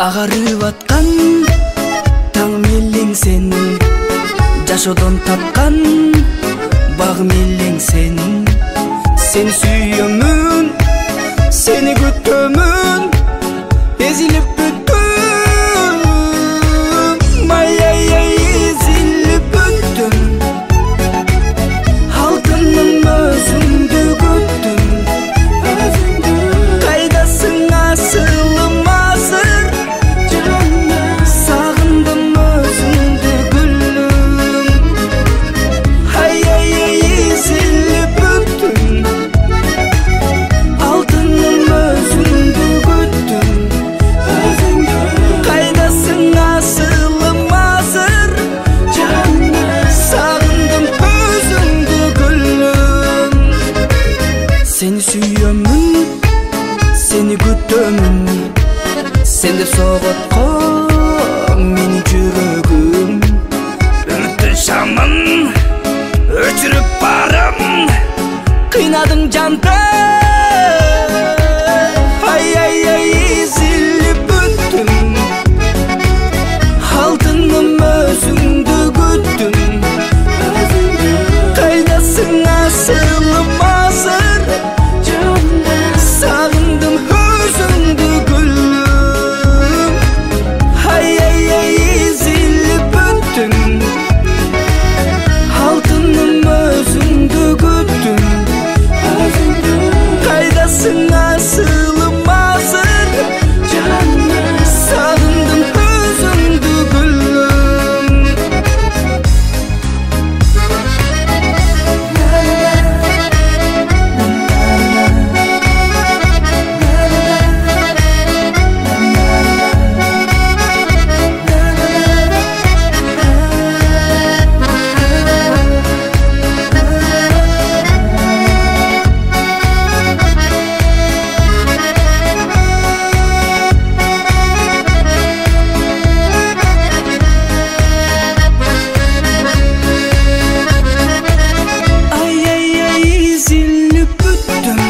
Агарып аткан таң мелең сен, жашоодон тапкан баг мелең сен. Сен сүйөмүн, сени күтөмүн, эзилип бүттүм. Ай-яй-яй, эзилип бүттүм. Алтыным өзүңдү күттүм. Кайдасың асылым азыр, сагындым өзүңдү гүлүм. Ай-яй-яй, эзилип бүттүм. Алтыным өзүңдү күттүм. Кайдасың асылым азыр, сагындым өзүңдү гүлүм. Сени сүйөмүн, сени күтөмүн, сен деп соготкон мени жүрөгүм. Үмүттүн шамын өчүрүп барам, кыйнадың жанды. Ай-яй-яй, эзилип бүттүм. Алтыным өзүңдү күттүм. Кайдасың асылым азыр, сагындым өзүңдү гүлүм. Ай-яй-яй, эзилип бүттүм. Алтыным өзүңдү күттүм. Кайдасың асылым азыр, сагындым өзүңдү гүлүм. Ай-яй-яй, эзилип бүттүм.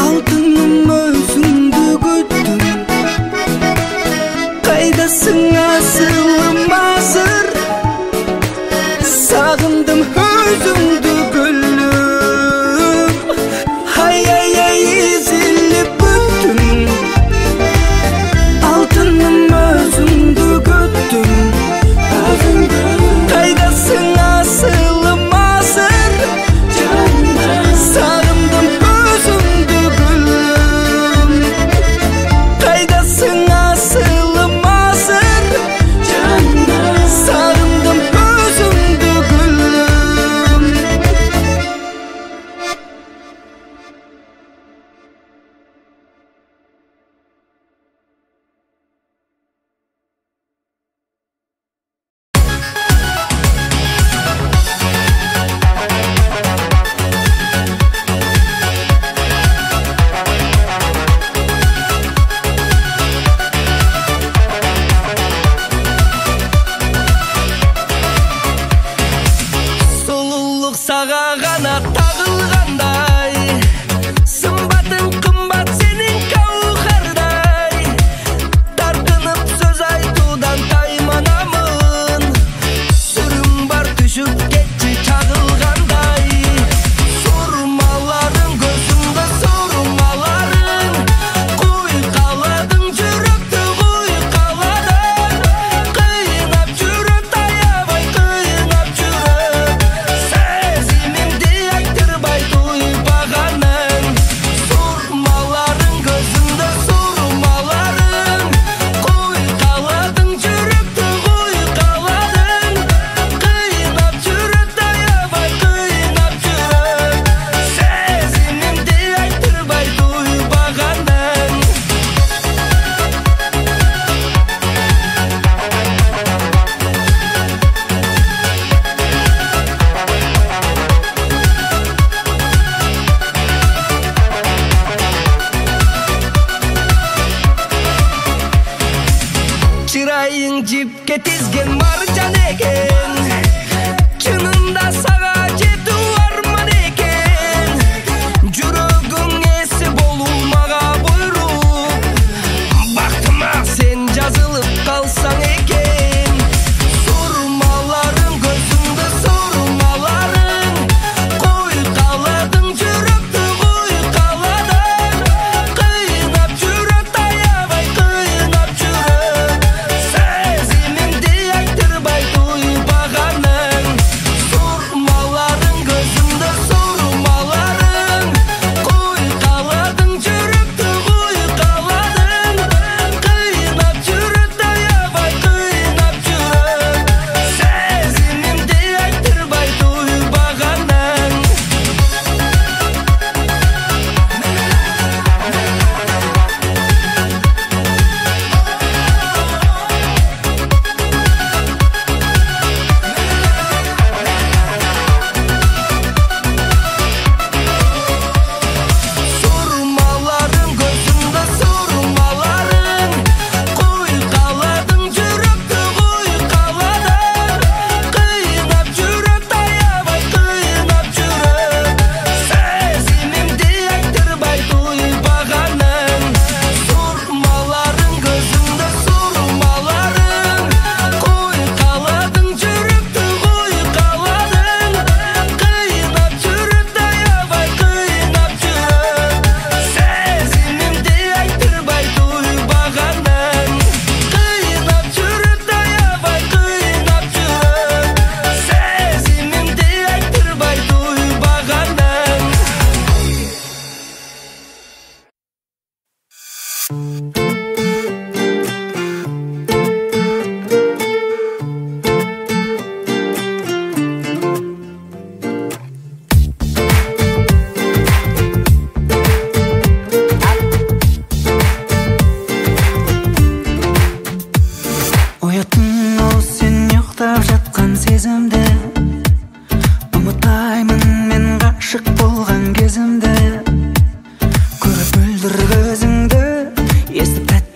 Алтыным өзүңдү күттүм. Кайдасың асылым азыр, сагындым өзүңдү гүлүм. Ай-яй-яй, эзилип бүттүм. Алтыным өзүңдү күттүм. Кайдасың асылым азыр, сагындым өзүңдү гүлүм. Кайдасың асылым азыр, сагындым өзүңдү гүлүм. Сулулук сага гана тагылгандай, сымбатың кымбат сенин каухардай. Тартынып сөз айтуудан тайманамын, сүрүм бар түшүп кетчи чагылгандай. Сурмаларың көзүмдө сурмаларың, куйкаладың жүрөктү куйкаладың. Кыйнап жүрөп таябай кыйнап жүрөп, сезимимди айтырбай туйбаганың. Сурмаларың көзүмдө сурмаларың, куйкаладың жүрөктү куйкаладың. Кыйнап жүрөп таябай кыйнап жүрөп, сезимимди айтырбай туйбаганың. Чырайың жипке тизген маржан экен, чынында сага жетүү арман экен. Жүрөгүң эси болуу мага буйрук, бак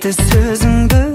тәтті сөзіңді